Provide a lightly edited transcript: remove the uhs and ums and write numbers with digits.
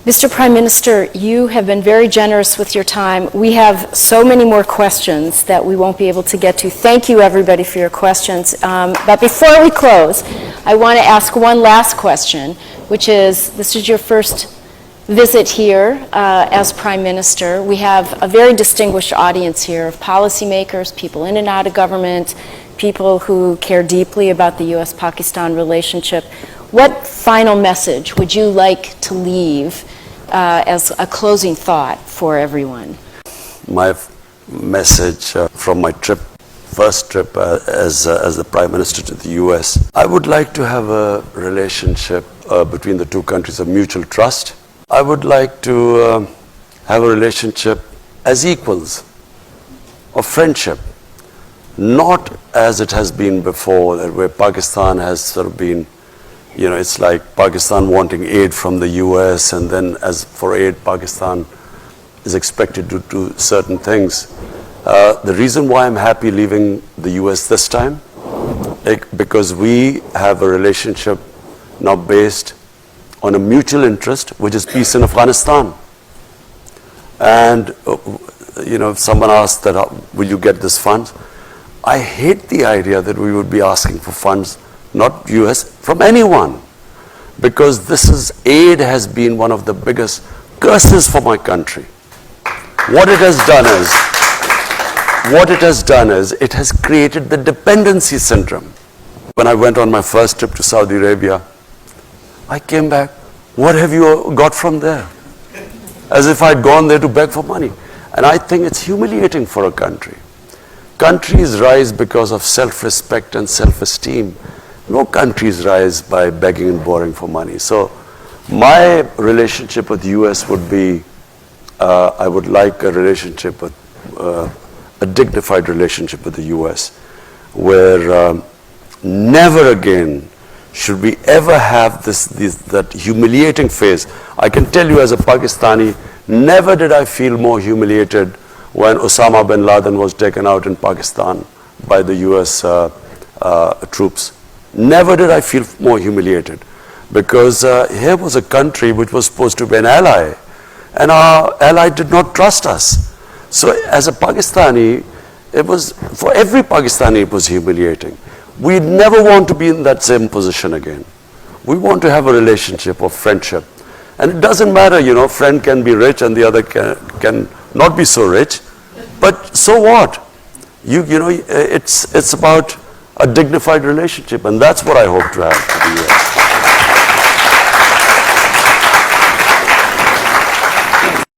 Mr. Prime Minister, you have been very generous with your time. We have so many more questions that we won't be able to get to. Thank you, everybody, for your questions. But before we close, I want to ask one last question, which is, this is your first visit here as Prime Minister. We have a very distinguished audience here of policymakers, people in and out of government, people who care deeply about the U.S.-Pakistan relationship. What final message would you like to leave as a closing thought for everyone? My message from my first trip as the Prime Minister to the US, I would like to have a relationship between the two countries of mutual trust. I would like to have a relationship as equals, of friendship, not as it has been before, where Pakistan has sort of been, you know, it's like Pakistan wanting aid from the US, and then as for aid, Pakistan is expected to do certain things. The reason why I'm happy leaving the US this time, because we have a relationship now based on a mutual interest, which is peace in Afghanistan. And, you know, if someone asked that, will you get this funds? I hate the idea that we would be asking for funds, not US, from anyone. Because aid has been one of the biggest curses for my country. What it has done is, it has created the dependency syndrome. When I went on my first trip to Saudi Arabia, I came back, what have you got from there? As if I'd gone there to beg for money. And I think it's humiliating for a country. Countries rise because of self-respect and self-esteem. No countries rise by begging and borrowing for money. So my relationship with the US would be, I would like a relationship with, a dignified relationship with the US, where never again should we ever have that humiliating phase. I can tell you as a Pakistani, never did I feel more humiliated when Osama bin Laden was taken out in Pakistan by the US troops. Never did I feel more humiliated, because here was a country which was supposed to be an ally, and our ally did not trust us. So as a Pakistani, for every Pakistani it was humiliating. We never want to be in that same position again. We want to have a relationship of friendship. And it doesn't matter, you know, friend can be rich and the other can not be so rich, but so what? You know, it's about a dignified relationship, and that's what I hope to have with the US.